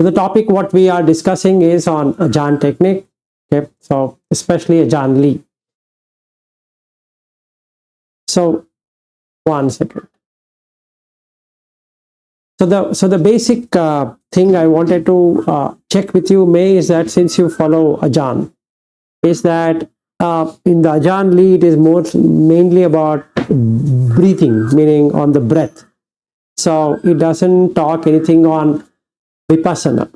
the topic what we are discussing is on Ajahn technique. Okay, so especially Ajahn Lee. So one second. So the basic thing I wanted to check with you, May, is that since you follow Ajahn, is that in the Ajahn Lee it is mainly about breathing, meaning on the breath. So it doesn't talk anything on Vipassana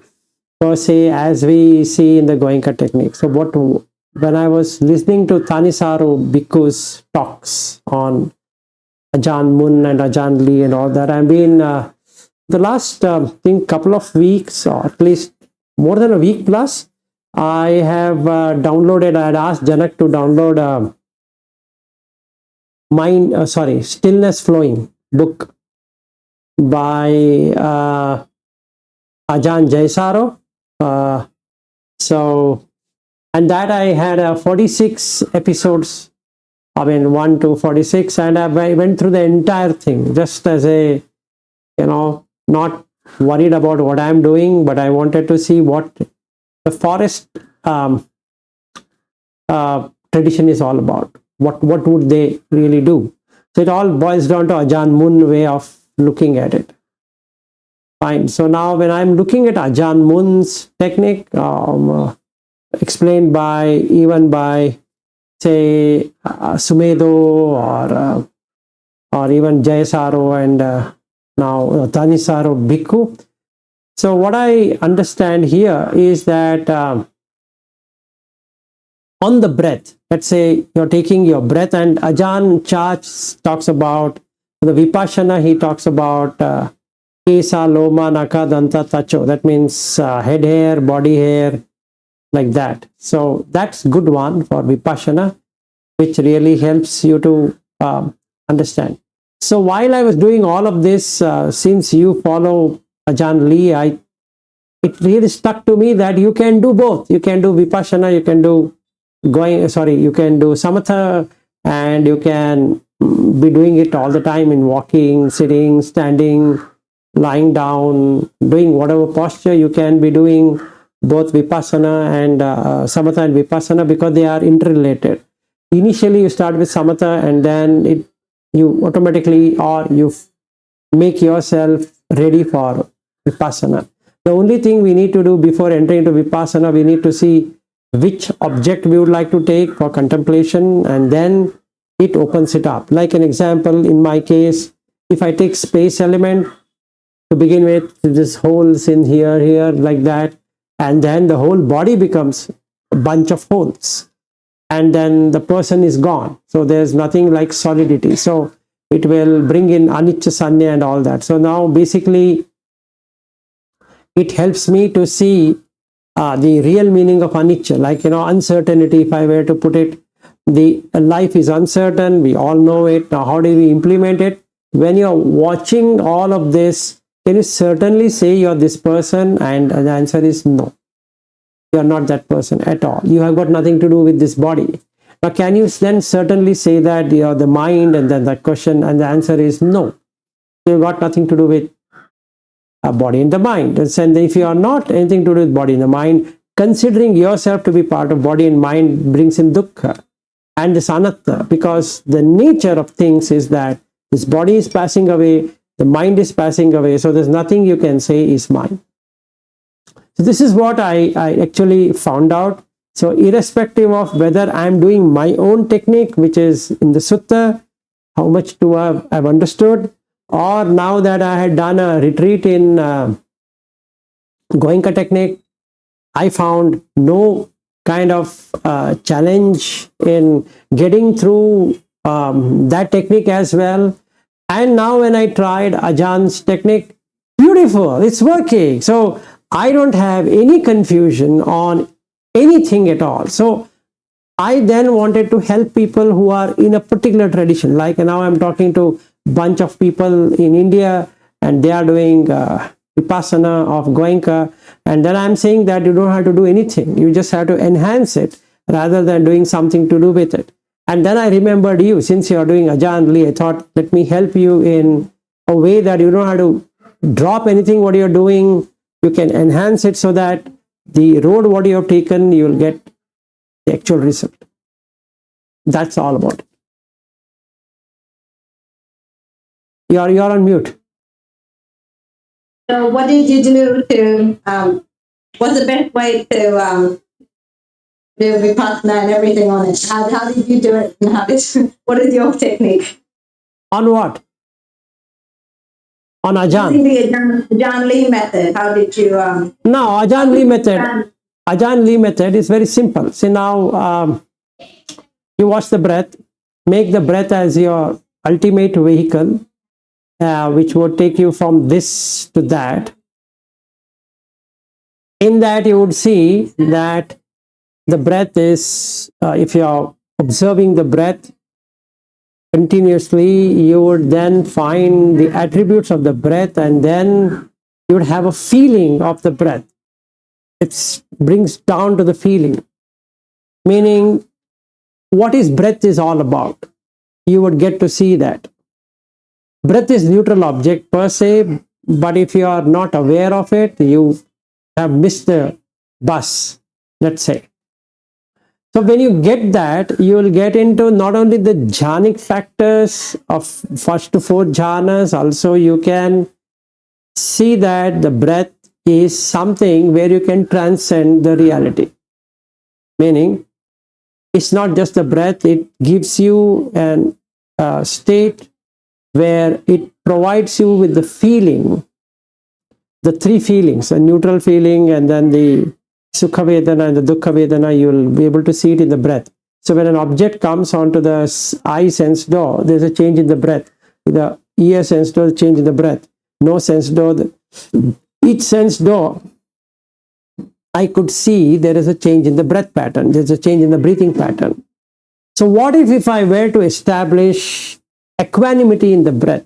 per se as we see in the Goenka technique. So when I was listening to Thanissaro Bhikkhu's talks on Ajahn Mun and Ajahn Lee and all that, I've been the last couple of weeks, or at least more than a week plus, I have downloaded. I had asked Janak to download Stillness Flowing book by Ajahn Jaisaro. And that I had 46 episodes. I mean 1 to 46, and I went through the entire thing just as a, not worried about what I'm doing, but I wanted to see what the forest tradition is all about. What would they really do? So it all boils down to Ajahn Mun way of looking at it. Fine. So now when I'm looking at Ajahn Mun's technique, explained by say Sumedho or even Jayasaro and now Thanissaro Bhikkhu. So what I understand here is that on the breath, let's say you're taking your breath, and Ajahn Chah talks about the Vipassana, he talks about Kesa, Loma, Naka, Danta, Tacho. That means head hair, body hair, like that. So that's good one for Vipassana, which really helps you to understand. So while I was doing all of this, since you follow Ajahn Lee, it really stuck to me that you can do both. You can do Vipassana, you can do Samatha, and you can be doing it all the time in walking, sitting, standing, lying down, doing whatever posture. You can be doing both Vipassana and Samatha and Vipassana because they are interrelated. Initially you start with Samatha, and then you automatically, or you make yourself ready for Vipassana. The only thing we need to do before entering into Vipassana, we need to see which object we would like to take for contemplation, and then it opens it up. Like an example, in my case, if I take space element to begin with, this holes in here, like that, and then the whole body becomes a bunch of holes, and then the person is gone. So there's nothing like solidity. So it will bring in anicca sanya and all that. So now basically it helps me to see the real meaning of anicca, like uncertainty. If I were to put it, the life is uncertain, we all know it. Now how do we implement it? When you're watching all of this, can you certainly say you're this person? And the answer is no. You are not that person at all. You have got nothing to do with this body. Now, can you then certainly say that you are the mind? And then the question and the answer is no. You've got nothing to do with a body and the mind. And if you are not anything to do with body and the mind, considering yourself to be part of body and mind brings in dukkha and this anatta, because the nature of things is that this body is passing away, the mind is passing away, so there's nothing you can say is mine. So this is what I actually found out. So irrespective of whether I'm doing my own technique, which is in the sutta, how much do I've understood, or now that I had done a retreat in Goenka technique, I found no kind of challenge in getting through that technique as well. And now when I tried Ajahn technique, beautiful, it's working. So I don't have any confusion on anything at all. So I then wanted to help people who are in a particular tradition. Like now I'm talking to a bunch of people in India, and they are doing Vipassana of Goenka. And then I'm saying that you don't have to do anything. You just have to enhance it rather than doing something to do with it. And then I remembered you, since you are doing Ajahn Lee, I thought, let me help you in a way that you don't have to drop anything what you're doing, you can enhance it so that the road what you have taken, you will get the actual result. That's all about it. You're on mute. So what did you do to, what's the best way to do Vipassana and everything on it? How did you do it? And what is your technique? On what? On Ajahn. The Ajahn Lee method. How did you? No, Ajahn Lee method. Ajahn Lee method is very simple. See now, you watch the breath, make the breath as your ultimate vehicle, which would take you from this to that. In that, you would see that the breath is, if you are observing the breath continuously, you would then find the attributes of the breath, and then you would have a feeling of the breath. It brings down to the feeling, meaning what is breath is all about. You would get to see that. Breath is neutral object per se, but if you are not aware of it, you have missed the bus, let's say. So when you get that, you will get into not only the jhanic factors of first to fourth jhanas, also you can see that the breath is something where you can transcend the reality. Meaning, it's not just the breath, it gives you an state where it provides you with the feeling, the three feelings, a neutral feeling, and then the Sukha Vedana and the Dukkha Vedana, you will be able to see it in the breath. So when an object comes onto the eye sense door, there's a change in the breath. The ear sense door, change in the breath. Nose sense door, each sense door, I could see there is a change in the breath pattern. There's a change in the breathing pattern. So what if I were to establish equanimity in the breath?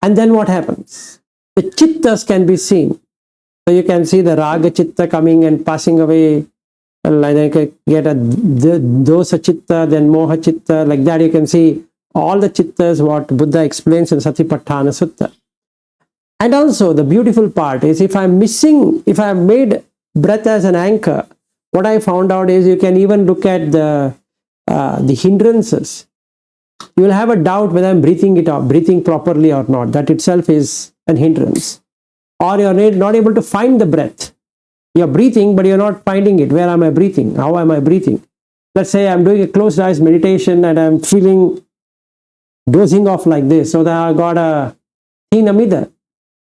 And then what happens? The chittas can be seen. So you can see the raga chitta coming and passing away, like get a dosa chitta, then moha chitta, like that you can see all the chittas what Buddha explains in Satipatthana Sutta. And also the beautiful part is if I'm missing, if I've made breath as an anchor, what I found out is you can even look at the hindrances. You will have a doubt whether I'm breathing it out, breathing properly or not. That itself is an hindrance. Or you're not able to find the breath. You're breathing, but you're not finding it. Where am I breathing? How am I breathing? Let's say I'm doing a closed eyes meditation and I'm feeling dozing off like this. So that I got a Hina Mida.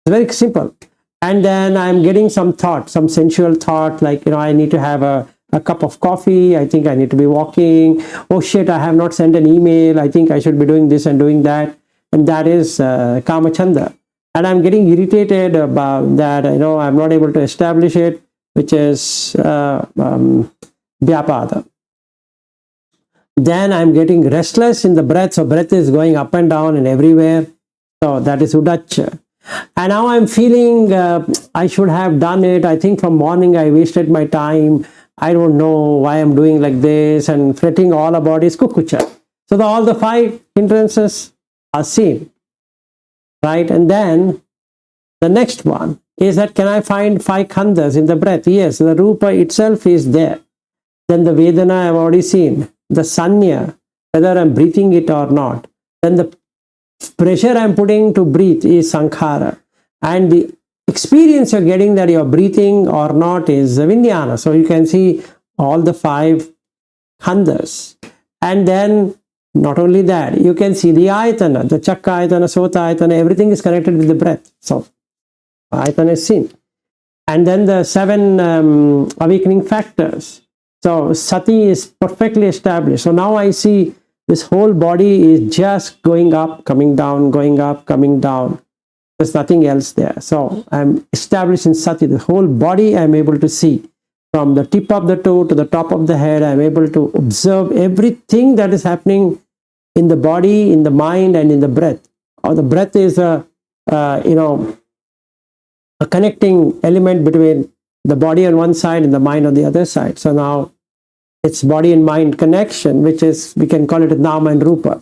It's very simple. And then I'm getting some thought, some sensual thought, like, I need to have a cup of coffee. I think I need to be walking. Oh shit, I have not sent an email. I think I should be doing this and doing that. And that is Kamachanda. And I'm getting irritated about that. I'm not able to establish it, which is Vyapada. Then I'm getting restless in the breath. So breath is going up and down and everywhere. So that is Udacha. And now I'm feeling I should have done it. I think from morning I wasted my time. I don't know why I'm doing like this, and fretting all about is Kukucha. So all the 5 hindrances are seen. Right? And then the next one is that can I find 5 khandhas in the breath? Yes, the Rupa itself is there. Then the Vedana I've already seen. The Sanya, whether I'm breathing it or not. Then the pressure I'm putting to breathe is Sankhara. And the experience you're getting that you're breathing or not is Vijnana. So you can see all the 5 khandhas. And then not only that, you can see the ayatana, the chakka ayatana, sota ayatana, everything is connected with the breath. So ayatana is seen. And then the 7 awakening factors. So sati is perfectly established. So now I see this whole body is just going up, coming down, going up, coming down. There's nothing else there. So I'm established in sati. The whole body I'm able to see. From the tip of the toe to the top of the head, I'm able to observe everything that is happening in the body, in the mind, and in the breath. Or the breath is a connecting element between the body on one side and the mind on the other side. So now it's body and mind connection, which is, we can call it Nama and Rupa.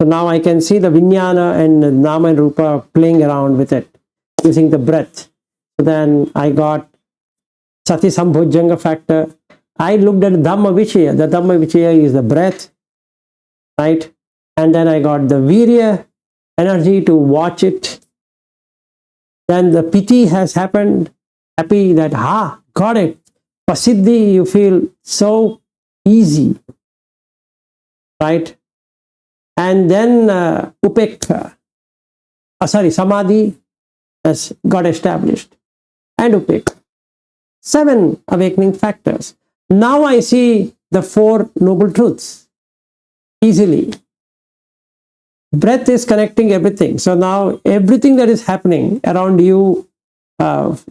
So now I can see the Vijnana and Nama and Rupa playing around with it. using the breath. So then I got Sati Sambhojanga factor. I looked at Dhamma Vichaya. The Dhamma Vichaya is the breath, right? And then I got the Virya, energy to watch it. Then the Piti has happened, happy that, got it. Pasiddhi, you feel so easy, right? And then Upekha, Samadhi has got established. And Upekha. 7 awakening factors. Now I see the 4 noble truths easily. Breath is connecting everything. So now everything that is happening around you,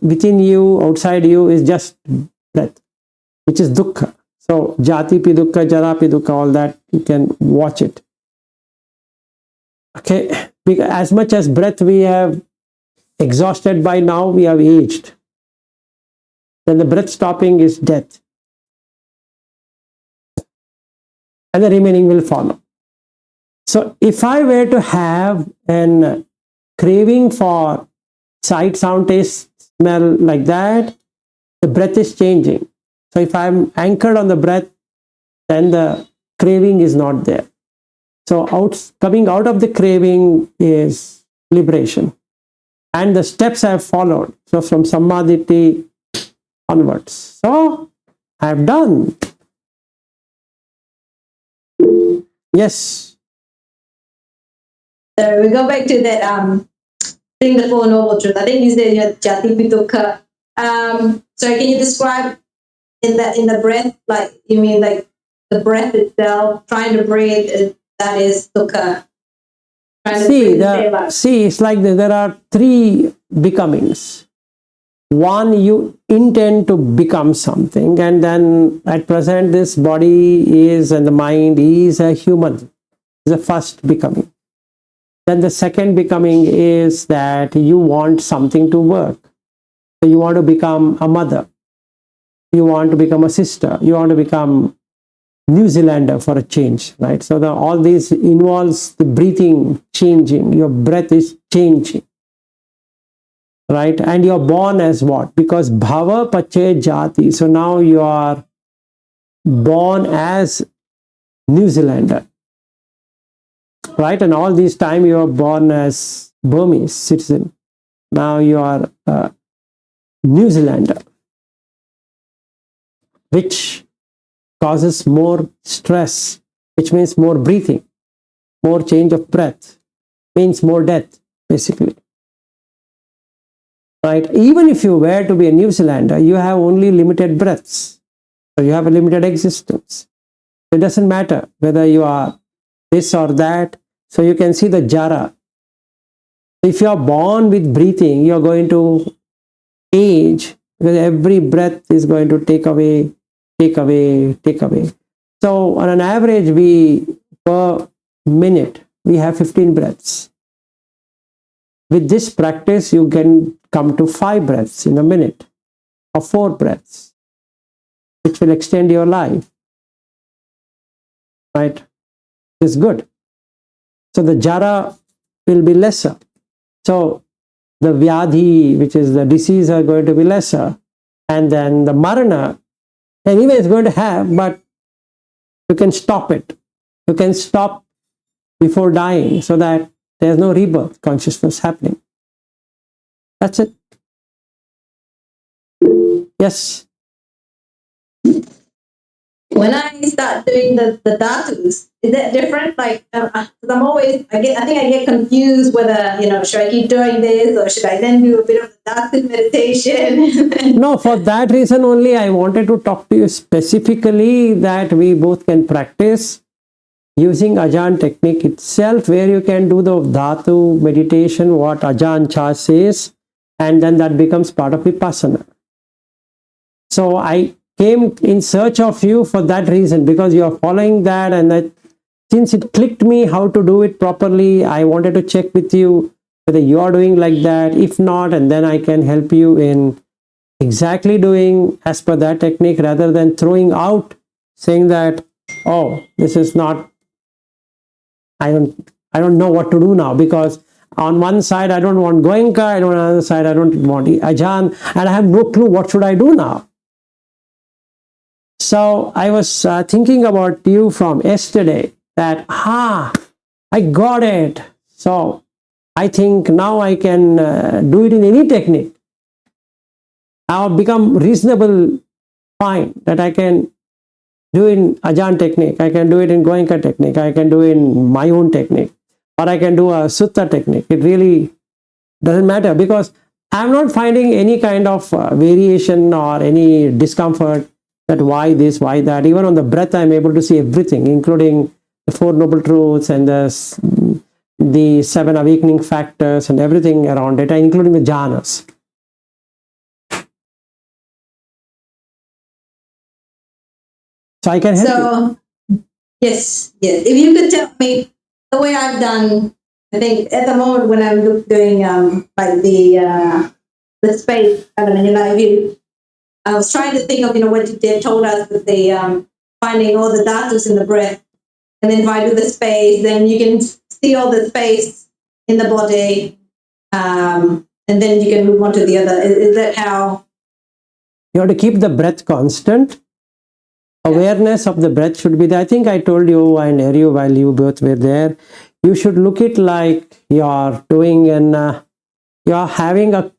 within you, outside you is just breath, which is dukkha. So jati pi dukkha, jara pi dukkha, all that, you can watch it. Okay, because as much as breath we have exhausted by now, we have aged. Then the breath stopping is death. And the remaining will follow. So if I were to have an craving for sight, sound, taste, smell like that, the breath is changing. So if I'm anchored on the breath, then the craving is not there. So coming out of the craving is liberation. And the steps I have followed. So from Sammaditi onwards. So I have done. Yes. So we go back to that thing, the 4 noble truths. I think you said jati pi dukkha. So can you describe in the breath, like you mean like the breath itself, trying to breathe, that is dukkha. See, it's like there are 3 becomings. One, you intend to become something, and then at present this body is, and the mind is a human. It's the first becoming. Then the second becoming is that you want something to work. So you want to become a mother. You want to become a sister. You want to become New Zealander for a change, right? So all these involves the breathing changing. Your breath is changing, right? And you're born as what? Because bhava pache jati. So now you are born as New Zealander, right? And all this time you are born as Burmese citizen. Now you are a New Zealander, which causes more stress, which means more breathing, more change of breath, means more death, basically. Right? Even if you were to be a New Zealander, you have only limited breaths. So you have a limited existence. It doesn't matter whether you are this or that. So you can see the jara. If you are born with breathing, you are going to age, because every breath is going to take away. So on an average, per minute, we have 15 breaths. With this practice, you can come to 5 breaths in a minute, or 4 breaths, which will extend your life. Right? It's good. So the jara will be lesser. So the vyadhi, which is the disease, are going to be lesser. And then the marana, anyway, it's going to have, but you can stop it. You can stop before dying, so that there's no rebirth consciousness happening. That's it. Yes. When I start doing the dhatus, is that different? Like, I'm always, I think I get confused whether, should I keep doing this, or should I then do a bit of the dhatu meditation? No, for that reason only I wanted to talk to you specifically, that we both can practice using Ajahn technique itself, where you can do the dhatu meditation, what Ajahn Chah says, and then that becomes part of Vipassana. So I came in search of you for that reason, because you are following that, and since it clicked me how to do it properly, I wanted to check with you whether you are doing like that. If not, and then I can help you in exactly doing as per that technique, rather than throwing out, saying that, oh, this is not, I don't know what to do now, because On one side, I don't want Goenka, and on the other side, I don't want Ajahn, and I have no clue what should I do now. So I was thinking about you from yesterday that, I got it. So I think now I can do it in any technique. I've become reasonable fine that I can do in Ajahn technique, I can do it in Goenka technique, I can do it in my own technique, or I can do a Sutta technique. It really doesn't matter because I'm not finding any kind of variation or any discomfort that why this, why that. Even on the breath, I'm able to see everything, including the Four Noble Truths and the 7 awakening factors and everything around it, including the jhanas. So I can help you. Yes. If you could tell me the way I've done, I think at the moment when I'm doing like the space, I was trying to think of what they told us with the finding all the dhatus in the breath, and then if I do the space, then you can see all the space in the body, and then you can move on to the other. Is that how? You have to keep the breath constant. Awareness of the breath should be there. I think I told you and Eru while you both were there, you should look it like you're doing you're having an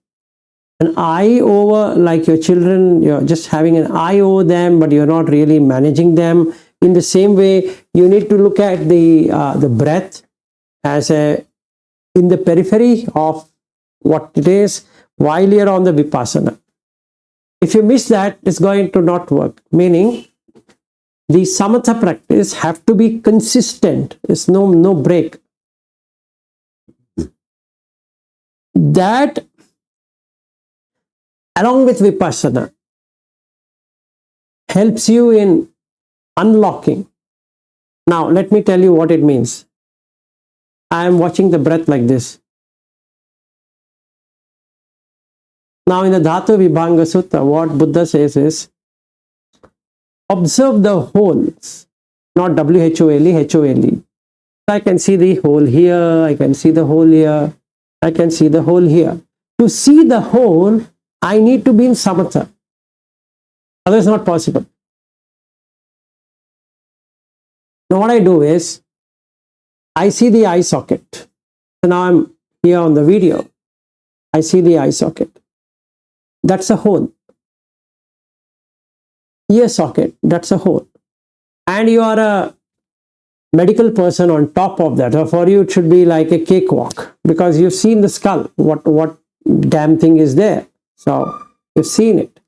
eye over, like your children, you're just having an eye over them, but you're not really managing them. In the same way, you need to look at the breath as in the periphery of what it is while you're on the Vipassana. If you miss that, it's going to not work. Meaning, the samatha practice have to be consistent. There's no break. That, along with Vipassana, helps you in unlocking. Now, let me tell you what it means. I am watching the breath like this. Now, in the Dhatu Vibhanga Sutta, what Buddha says is, observe the holes, not W-H-O-L-E, H-O-L-E. I can see the hole here, I can see the hole here, I can see the hole here. To see the hole, I need to be in samatha. Otherwise, not possible. Now, what I do is, I see the eye socket. So now I'm here on the video. I see the eye socket. That's a hole. Ear socket, that's a hole. And you are a medical person on top of that. So for you, it should be like a cakewalk because you've seen the skull. What damn thing is there? So you've seen it.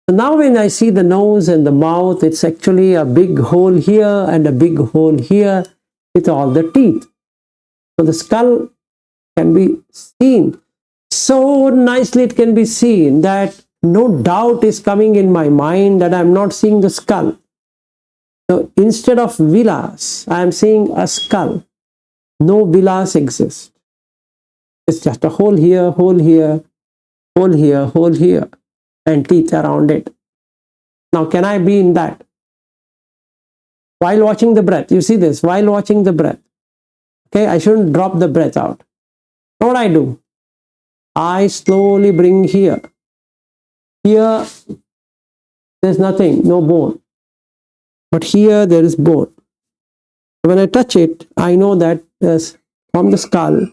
So now when I see the nose and the mouth, it's actually a big hole here and a big hole here with all the teeth. So the skull can be seen. So nicely it can be seen that no doubt is coming in my mind that I'm not seeing the skull. So instead of vilas, I am seeing a skull. No vilas exist. It's just a hole here, hole here, hole here, hole here, and teeth around it. Now, can I be in that? While watching the breath, you see this, while watching the breath. Okay, I shouldn't drop the breath out. What I do? I slowly bring here. Here, there's nothing, no bone. But here, there is bone. When I touch it, I know that from the skull,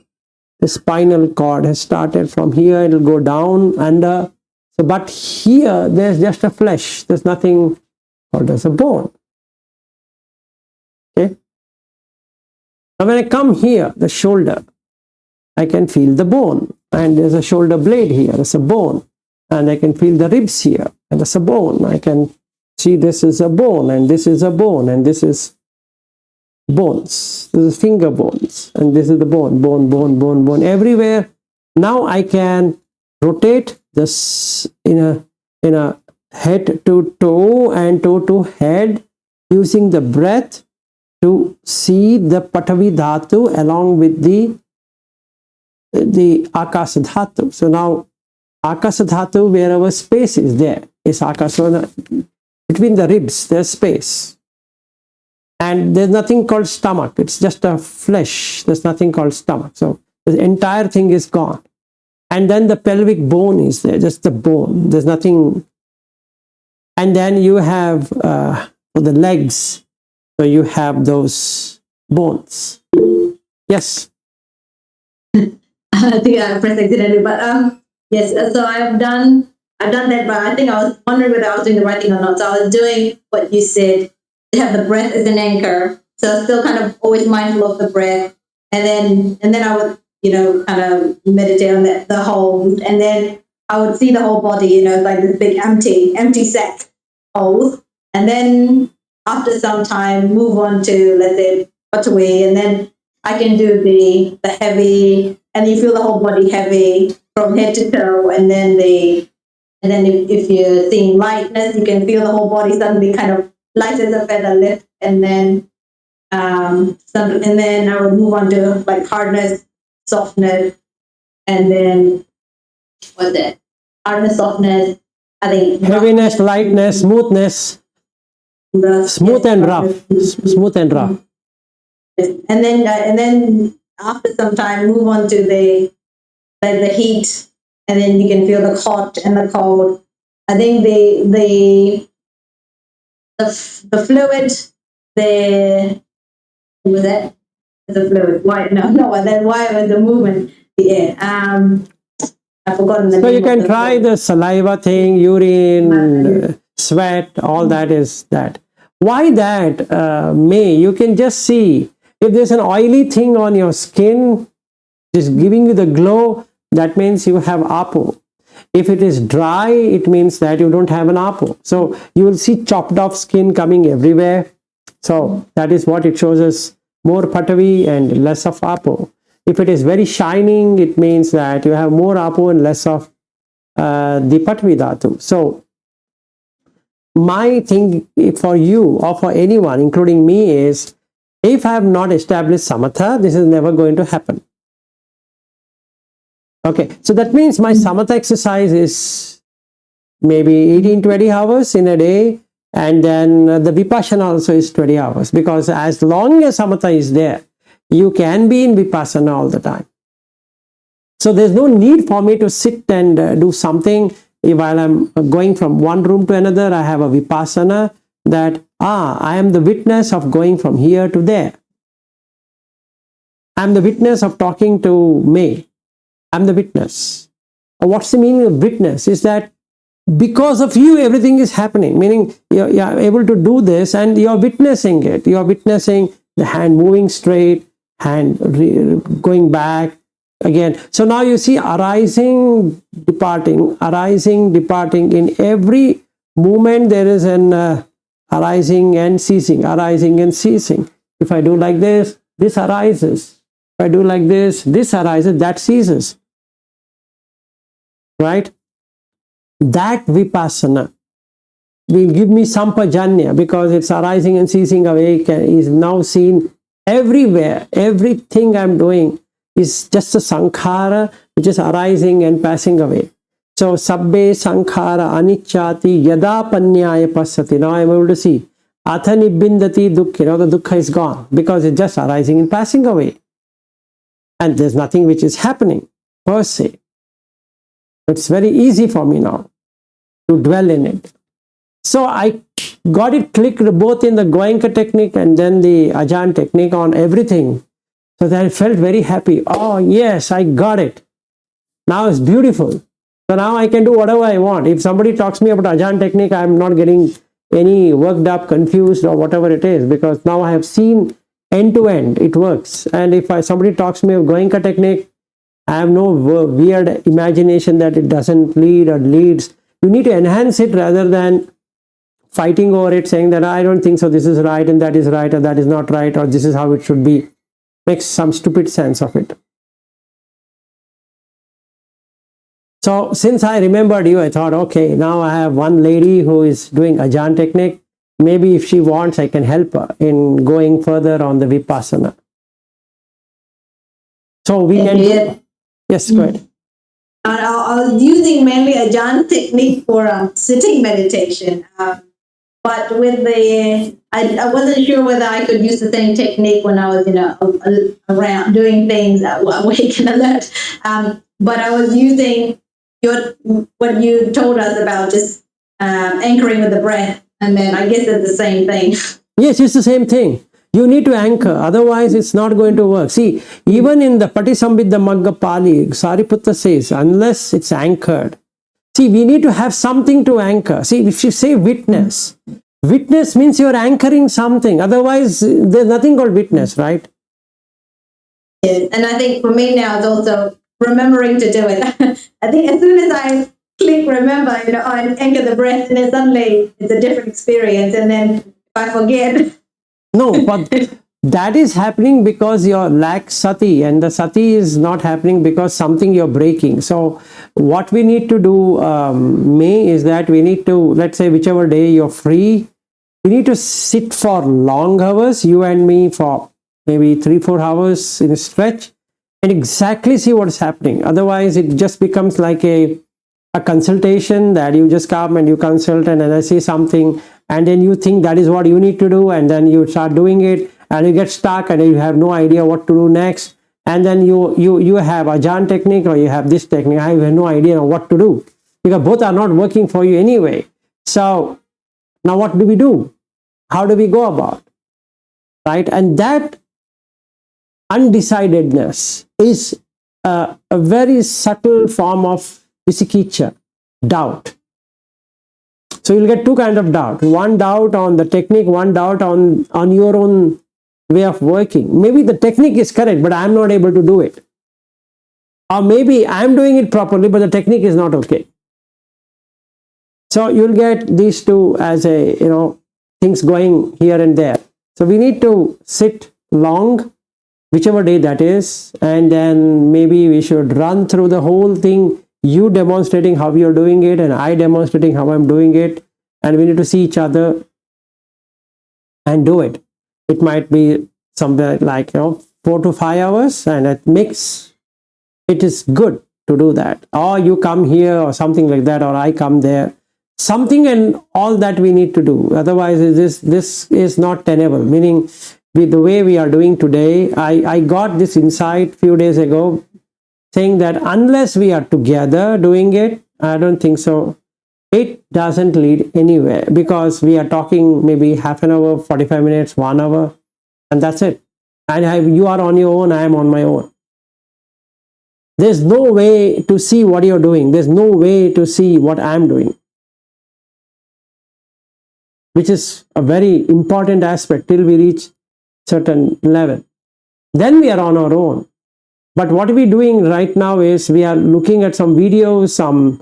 the spinal cord has started from here, it will go down under. So, but here, there's just a flesh. There's nothing, or there's a bone. Okay? Now, when I come here, the shoulder, I can feel the bone. And there's a shoulder blade here, there's a bone. And I can feel the ribs here, and there's a bone. I can see this is a bone, and this is a bone, and this is bones. This is finger bones, and this is the bone, bone, bone, bone, bone. Everywhere. Now I can rotate this in a head to toe and toe to head using the breath to see the Patavi Dhatu along with the Akasa Dhatu. So now Akasa Dhatu, wherever space is there, is Akasa. Between the ribs, there's space. And there's nothing called stomach. It's just a flesh. There's nothing called stomach. So The entire thing is gone. And then the pelvic bone is there, just the bone. There's nothing. And then you have the legs. So you have those bones. Yes. I think I pressed accidentally, but yes. So I've done that, but I think I was wondering whether I was doing the right thing or not. So I was doing what you said. You have the breath as an anchor, so still kind of always mindful of the breath, and then I would kind of meditate on the hold, and then I would see the whole body, like this big empty sack hold, and then after some time move on to, let's say, Pataway, and then I can do the heavy, and you feel the whole body heavy from head to toe, and then if you're seeing lightness, you can feel the whole body suddenly kind of light as a feather lift, and then and then I would move on to like hardness, softness, and then what's that? Hardness, softness. I think heaviness, lightness, smoothness, smooth and rough, smooth and rough. And then after some time, move on to the heat, and then you can feel the hot and the cold. I think the fluid, what was that? The fluid. Why? No. And then why was the movement? Yeah. I've forgotten the name. So you can try the saliva thing, urine, sweat, all that is that. Why that, May? You can just see if there's an oily thing on your skin, just giving you the glow, that means you have apo. If it is dry, it means that you don't have an apo. So you will see chopped off skin coming everywhere. So that is what it shows us, more patavi and less of apo. If it is very shining, it means that you have more apo and less of the patavi dhatu. So my thing for you or for anyone, including me, is if I have not established samatha, this is never going to happen. Okay, so that means my samatha exercise is maybe 18-20 hours in a day, and then the vipassana also is 20 hours, because as long as samatha is there, you can be in vipassana all the time. So there's no need for me to sit and do something while I'm going from one room to another. I have a vipassana that, I am the witness of going from here to there. I'm the witness of talking to May. I'm the witness. What's the meaning of witness? Is that because of you, everything is happening. Meaning you're able to do this and you're witnessing it. You're witnessing the hand moving straight, hand going back again. So now you see arising, departing. In every movement, there is an arising and ceasing, arising and ceasing. If I do like this, this arises. If I do like this arises, that ceases. Right? That vipassana will give me sampajanya, because it's arising and ceasing away is now seen everywhere. Everything I'm doing is just a sankhara which is arising and passing away. So sabbe sankhara anicchati yada panyaya pasati. Now I'm able to see atha nibbindati dukkha. Now the dukkha is gone, because it's just arising and passing away, and there's nothing which is happening per se. It's very easy for me now to dwell in it. So I got it clicked both in the Goenka technique and then the Ajahn technique on everything. So that I felt very happy. Oh yes, I got it. Now it's beautiful. So now I can do whatever I want. If somebody talks to me about Ajahn technique, I'm not getting any worked up, confused or whatever it is, because now I have seen end to end, it works. And if somebody talks to me of Goenka technique, I have no weird imagination that it doesn't lead or leads. You need to enhance it rather than fighting over it, saying that I don't think so, this is right and that is right, or that is not right, or this is how it should be. Makes some stupid sense of it. So since I remembered you, I thought, okay, now I have one lady who is doing Ajahn technique. Maybe if she wants, I can help her in going further on the vipassana. So we can... Yes, go ahead. I was using mainly Ajahn technique for sitting meditation. But with the, I wasn't sure whether I could use the same technique when I was, around doing things awake and alert. But I was using what you told us about just anchoring with the breath, and then I guess it's the same thing. Yes, it's the same thing. You need to anchor, otherwise it's not going to work. See, even in the Patisambhidha Magga Pali, Sariputta says, unless it's anchored. See, we need to have something to anchor. See, if you say witness, witness means you're anchoring something. Otherwise, there's nothing called witness, right? Yeah. And I think for me now, it's also remembering to do it. I think as soon as I click remember, I anchor the breath, and then suddenly it's a different experience. And then if I forget. No, but that is happening because you lack sati, and the sati is not happening because something you're breaking. So what we need to do, May, is that we need to, let's say whichever day you're free, we need to sit for long hours, you and me, for maybe 3-4 hours in a stretch, and exactly see what's happening. Otherwise, it just becomes like a consultation that you just come and you consult, and then I see something, and then you think that is what you need to do, and then you start doing it, and you get stuck, and you have no idea what to do next. And then you have Ajahn technique, or you have this technique. I have no idea what to do, because both are not working for you anyway. So now what do we do? How do we go about? Right? And that undecidedness is a very subtle form of visikiccha, doubt. So you'll get two kinds of doubt. One doubt on the technique, one doubt on your own way of working. Maybe the technique is correct, but I'm not able to do it. Or maybe I'm doing it properly, but the technique is not okay. So you'll get these two as things going here and there. So we need to sit long, whichever day that is, and then maybe we should run through the whole thing, you demonstrating how you're doing it and I demonstrating how I'm doing it, and we need to see each other and do it. It might be somewhere like 4 to 5 hours, and it is good to do that. Or you come here or something like that, or I come there. Something and all that we need to do. Otherwise, this is not tenable. Meaning, with the way we are doing today, I got this insight few days ago, saying that unless we are together doing it, I don't think so. It doesn't lead anywhere, because we are talking maybe half an hour, 45 minutes, 1 hour, and that's it. And you are on your own, I am on my own. There's no way to see what you're doing. There's no way to see what I'm doing, which is a very important aspect till we reach certain level. Then we are on our own. But what we're doing right now is we are looking at some videos, some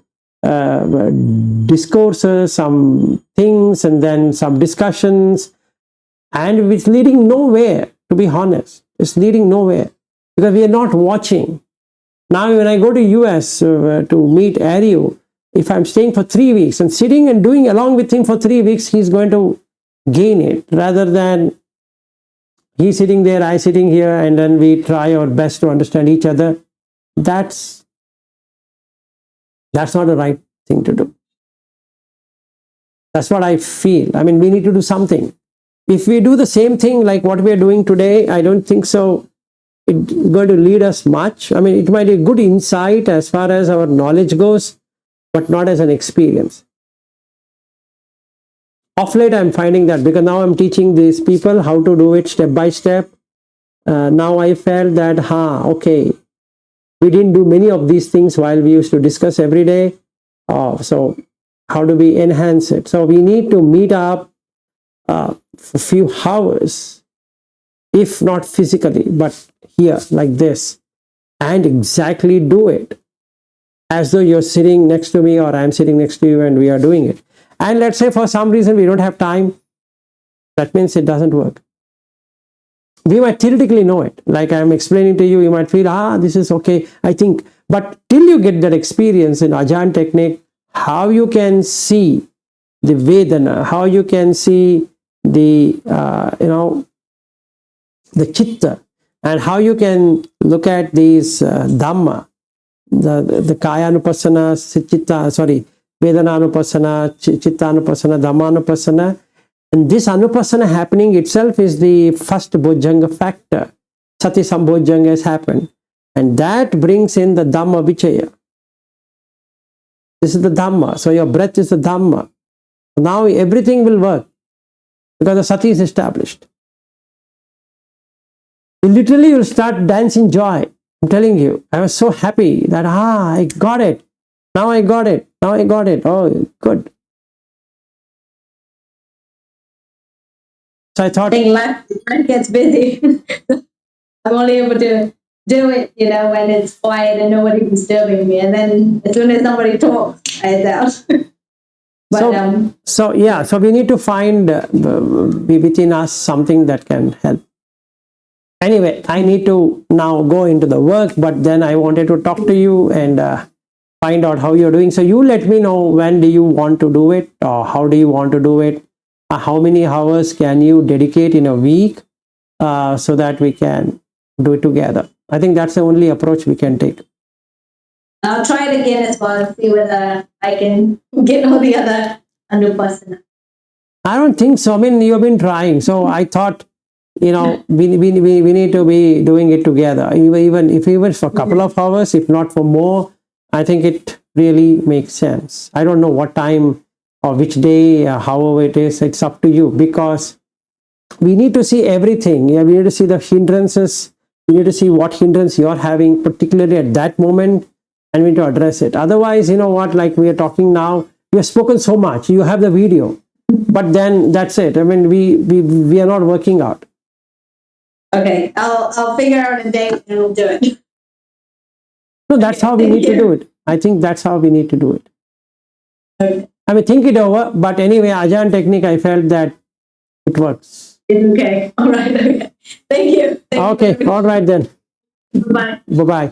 discourses, some things, and then some discussions, and it's leading nowhere, to be honest. It's leading nowhere, because we are not watching. Now when I go to US to meet Ariu, if I'm staying for 3 weeks and sitting and doing along with him for 3 weeks, he's going to gain it, rather than he's sitting there, I sitting here, and then we try our best to understand each other. That's not the right thing to do. That's what I feel. I mean, we need to do something. If we do the same thing like what we are doing today, I don't think so it's going to lead us much. I mean, it might be a good insight as far as our knowledge goes, but not as an experience. Of late, I'm finding that, because now I'm teaching these people how to do it step by step. Now I felt that, okay, we didn't do many of these things while we used to discuss every day. So how do we enhance it? So we need to meet up for a few hours, if not physically, but here like this, and exactly do it as though you're sitting next to me or I'm sitting next to you and we are doing it. And let's say for some reason we don't have time, that means it doesn't work. We might theoretically know it, like I'm explaining to you, you might feel, this is okay, I think. But till you get that experience in Ajahn technique, how you can see the Vedana, how you can see the Chitta, and how you can look at these Dhamma, the Kaya Anupassana, Vedana Anupassana, Chitta Anupassana, Dhamma Anupassana, And this Anupassana happening itself is the first Bojjhanga factor. Sati Sambojjhanga has happened. And that brings in the Dhamma Vichaya. This is the Dhamma. So your breath is the Dhamma. Now everything will work because the Sati is established. You literally will start dancing joy. I'm telling you, I was so happy that, I got it. Now I got it. Now I got it. Oh, good. So I thought, I think life gets busy. I'm only able to do it, when it's quiet and nobody disturbing me. And then as soon as somebody talks, I doubt. But so we need to find within us something that can help. Anyway, I need to now go into the work, but then I wanted to talk to you and find out how you're doing. So you let me know, when do you want to do it, or how do you want to do it? How many hours can you dedicate in a week so that we can do it together? I think that's the only approach we can take. I'll try it again as well, see whether I can get all the other Anupassana. I don't think so. I mean, you've been trying. So I thought, we need to be doing it together. Even for a couple of hours, if not for more, I think it really makes sense. I don't know what time or which day, however it is, it's up to you, because we need to see everything. We need to see the hindrances. We need to see what hindrance you're having, particularly at that moment, and we need to address it. Otherwise, like we are talking now, we have spoken so much. You have the video, but then that's it. I mean, we are not working out. Okay, I'll figure out a date and we'll do it. No, that's how we need to do it. I think that's how we need to do it. Okay. I mean, think it over. But anyway, Ajahn technique, I felt that it works. It's okay. All right. Okay. Thank you. Okay. All right then. Bye. Bye-bye.